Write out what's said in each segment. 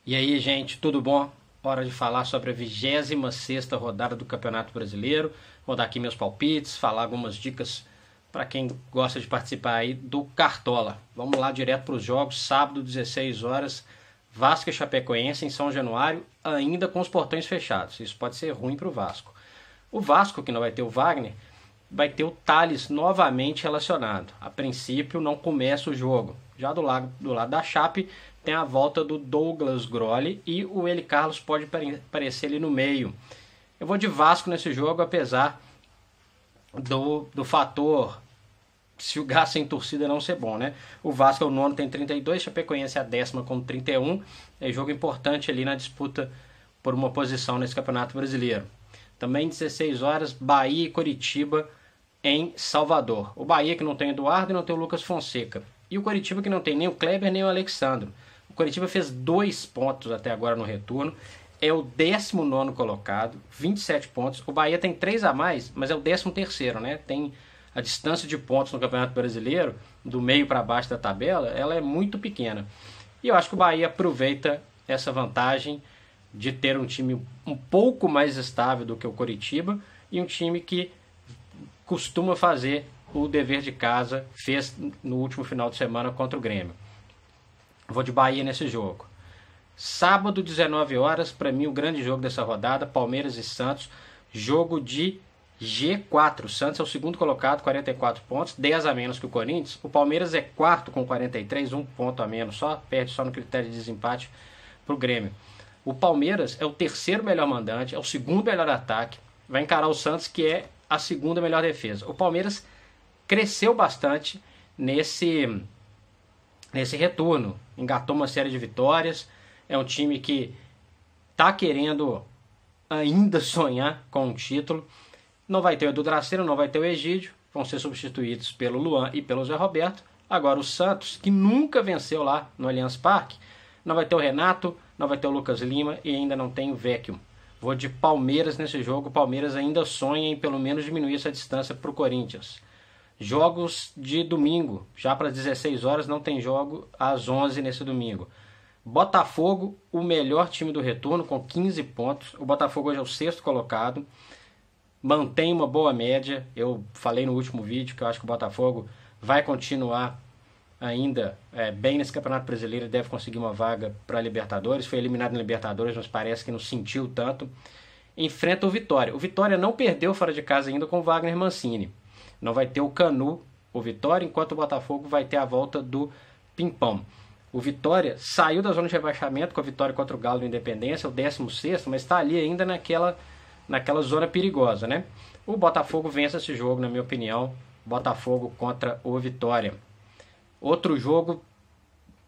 E aí, gente, tudo bom? Hora de falar sobre a 26ª rodada do Campeonato Brasileiro. Vou dar aqui meus palpites, falar algumas dicas para quem gosta de participar aí do Cartola. Vamos lá direto para os jogos. Sábado, 16 horas, Vasco e Chapecoense em São Januário, ainda com os portões fechados. Isso pode ser ruim para o Vasco. O Vasco, que não vai ter o Wagner, vai ter o Thales novamente relacionado. A princípio não começa o jogo. Já do lado da Chape tem a volta do Douglas Grolli e o Eli Carlos pode aparecer ali no meio. Eu vou de Vasco nesse jogo, apesar do fator se o gás sem torcida não ser bom, né? O Vasco é o nono, tem 32, Chapecoense é a 10ª com 31. É jogo importante ali na disputa por uma posição nesse Campeonato Brasileiro. Também 16 horas, Bahia e Coritiba em Salvador. O Bahia que não tem Eduardo e não tem o Lucas Fonseca. E o Coritiba que não tem nem o Kleber nem o Alexandro. O Coritiba fez 2 pontos até agora no retorno. É o 19º colocado, 27 pontos. O Bahia tem 3 a mais, mas é o 13º, né? Tem a distância de pontos no Campeonato Brasileiro, do meio para baixo da tabela, ela é muito pequena. E eu acho que o Bahia aproveita essa vantagem de ter um time um pouco mais estável do que o Coritiba e um time que costuma fazer o dever de casa, fez no último final de semana contra o Grêmio. Vou de Bahia nesse jogo. Sábado, 19 horas, para mim o grande jogo dessa rodada, Palmeiras e Santos, jogo de G4. O Santos é o segundo colocado, 44 pontos, 10 a menos que o Corinthians. O Palmeiras é quarto com 43, 1 ponto a menos só, perde só no critério de desempate para o Grêmio. O Palmeiras é o terceiro melhor mandante, é o segundo melhor ataque, vai encarar o Santos, que é a segunda melhor defesa. O Palmeiras cresceu bastante nesse retorno, engatou uma série de vitórias, é um time que está querendo ainda sonhar com um título. Não vai ter o Edu Dracena, não vai ter o Egídio, vão ser substituídos pelo Luan e pelo Zé Roberto. Agora o Santos, que nunca venceu lá no Allianz Parque, não vai ter o Renato, não vai ter o Lucas Lima e ainda não tem o Vecchio. Vou de Palmeiras nesse jogo. O Palmeiras ainda sonha em pelo menos diminuir essa distância para o Corinthians. Jogos de domingo, já para as 16 horas, não tem jogo às 11 nesse domingo. Botafogo, o melhor time do retorno, com 15 pontos. O Botafogo hoje é o 6º colocado, mantém uma boa média. Eu falei no último vídeo que eu acho que o Botafogo vai continuar ainda bem nesse Campeonato Brasileiro, deve conseguir uma vaga para a Libertadores. Foi eliminado na Libertadores, mas parece que não sentiu tanto. Enfrenta o Vitória. O Vitória não perdeu fora de casa ainda com o Wagner Mancini. Não vai ter o Canu, o Vitória, enquanto o Botafogo vai ter a volta do Pimpão. O Vitória saiu da zona de rebaixamento com a vitória contra o Galo do Independência, o 16º, mas está ali ainda naquela zona perigosa, né? O Botafogo vence esse jogo, na minha opinião. Botafogo contra o Vitória. Outro jogo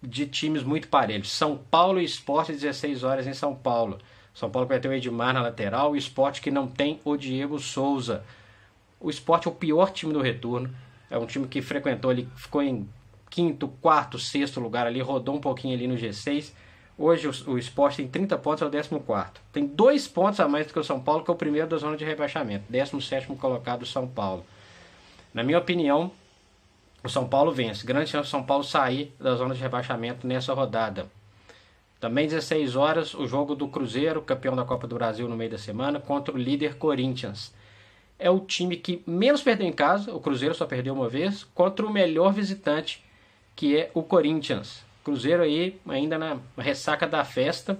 de times muito parelhos. São Paulo e Sport, 16 horas em São Paulo. São Paulo vai ter o Edmar na lateral, o Sport que não tem o Diego Souza. O Sport é o pior time do retorno. É um time que frequentou ali, ficou em 5º, 4º, 6º lugar ali, rodou um pouquinho ali no G6. Hoje o Sport tem 30 pontos, é o 14º. Tem 2 pontos a mais do que o São Paulo, que é o primeiro da zona de rebaixamento. 17º colocado o São Paulo. Na minha opinião, o São Paulo vence. Grande chance do São Paulo sair da zona de rebaixamento nessa rodada. Também 16 horas, o jogo do Cruzeiro, campeão da Copa do Brasil no meio da semana, contra o líder Corinthians. É o time que menos perdeu em casa, o Cruzeiro só perdeu uma vez, contra o melhor visitante, que é o Corinthians. Cruzeiro aí, ainda na ressaca da festa,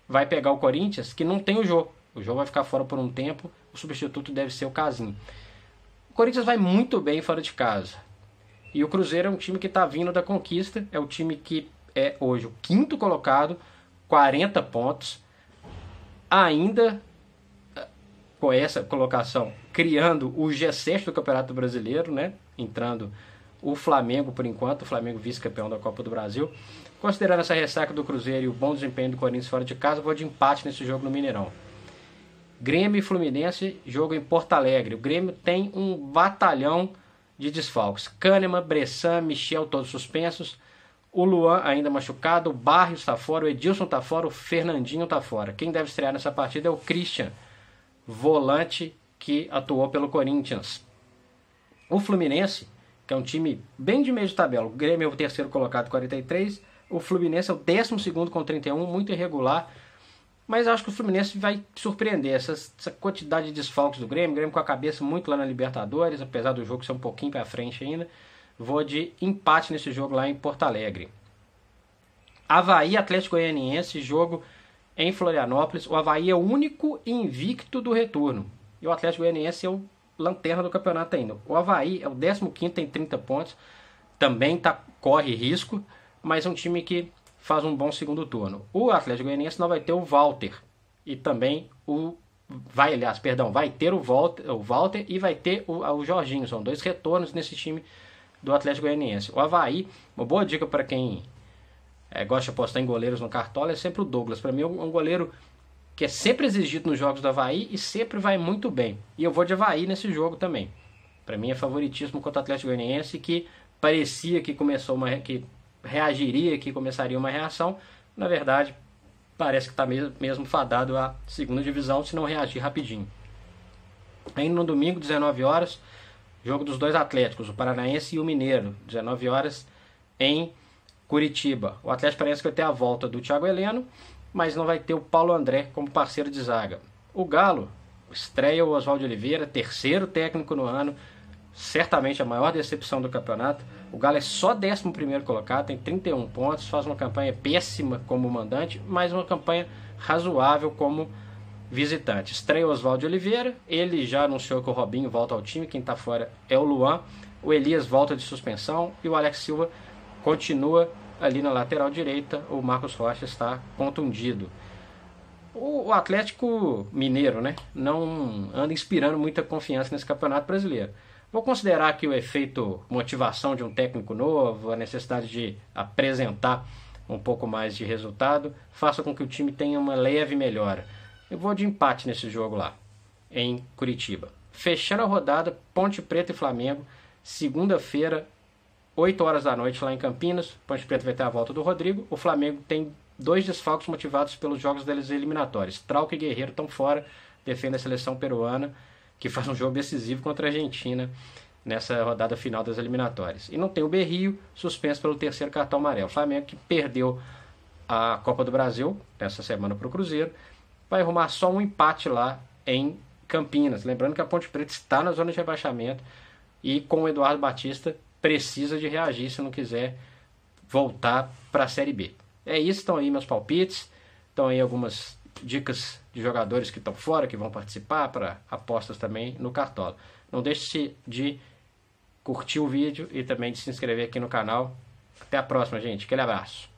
vai pegar o Corinthians, que não tem o jogo. O jogo vai ficar fora por um tempo, o substituto deve ser o Casim. O Corinthians vai muito bem fora de casa. E o Cruzeiro é um time que está vindo da conquista, é o time que é hoje o 5º colocado, 40 pontos, ainda com essa colocação, criando o G7 do Campeonato Brasileiro, né? Entrando o Flamengo por enquanto, o Flamengo vice-campeão da Copa do Brasil. Considerando essa ressaca do Cruzeiro e o bom desempenho do Corinthians fora de casa, vou de empate nesse jogo no Mineirão. Grêmio e Fluminense, jogo em Porto Alegre. O Grêmio tem um batalhão de desfalques. Kahneman, Bressan, Michel, todos suspensos. O Luan ainda machucado, o Barrios está fora, o Edilson está fora, o Fernandinho está fora. Quem deve estrear nessa partida é o Christian, volante que atuou pelo Corinthians. O Fluminense, que é um time bem de meio de tabela. O Grêmio é o 3º colocado, 43. O Fluminense é o 12º com 31, muito irregular. Mas acho que o Fluminense vai surpreender. Essa quantidade de desfalques do Grêmio. O Grêmio com a cabeça muito lá na Libertadores, apesar do jogo ser um pouquinho para frente ainda. Vou de empate nesse jogo lá em Porto Alegre. Avaí, Atlético Goianiense, jogo em Florianópolis. O Avaí é o único invicto do retorno. E o Atlético Goianiense é o lanterna do campeonato ainda. O Avaí é o 15º, tem 30 pontos. Também corre risco, mas é um time que faz um bom segundo turno. O Atlético Goianiense não vai ter o Walter. E também vai ter o Walter e vai ter o Jorginho. São 2 retornos nesse time do Atlético Goianiense. O Avaí, uma boa dica para quem gosta de apostar em goleiros no Cartola, é sempre o Douglas. Para mim é um goleiro que é sempre exigido nos jogos do Avaí e sempre vai muito bem. E eu vou de Avaí nesse jogo também. Para mim é favoritismo contra o Atlético Goianiense, que parecia que que reagiria, que começaria uma reação. Na verdade, parece que está mesmo fadado à segunda divisão, se não reagir rapidinho. Ainda no domingo, 19 horas, jogo dos 2 Atléticos, o Paranaense e o Mineiro, 19 horas em Curitiba. O Atlético Paranaense vai ter a volta do Thiago Heleno, mas não vai ter o Paulo André como parceiro de zaga. O Galo estreia o Oswaldo Oliveira, 3º técnico no ano, certamente a maior decepção do campeonato. O Galo é só 11º colocado, tem 31 pontos, faz uma campanha péssima como mandante, mas uma campanha razoável como visitante. Estreia o Oswaldo Oliveira, ele já anunciou que o Robinho volta ao time, quem está fora é o Luan, o Elias volta de suspensão e o Alex Silva continua ali na lateral direita. O Marcos Rocha está contundido. O Atlético Mineiro, né, não anda inspirando muita confiança nesse campeonato brasileiro. Vou considerar que o efeito motivação de um técnico novo, a necessidade de apresentar um pouco mais de resultado, faça com que o time tenha uma leve melhora. Eu vou de empate nesse jogo lá, em Curitiba. Fechando a rodada, Ponte Preta e Flamengo, segunda-feira, 8 horas da noite lá em Campinas. Ponte Preta vai ter a volta do Rodrigo. O Flamengo tem 2 desfalques motivados pelos jogos deles eliminatórios. Trauco e Guerreiro estão fora, defende a seleção peruana, que faz um jogo decisivo contra a Argentina nessa rodada final das eliminatórias. E não tem o Berrio, suspenso pelo 3º cartão amarelo. O Flamengo, que perdeu a Copa do Brasil nessa semana para o Cruzeiro, vai arrumar só um empate lá em Campinas. Lembrando que a Ponte Preta está na zona de rebaixamento e com o Eduardo Batista precisa de reagir se não quiser voltar para a Série B. É isso, estão aí meus palpites, estão aí algumas dicas de jogadores que estão fora, que vão participar, para apostas também no Cartola. Não deixe de curtir o vídeo e também de se inscrever aqui no canal. Até a próxima, gente. Aquele abraço.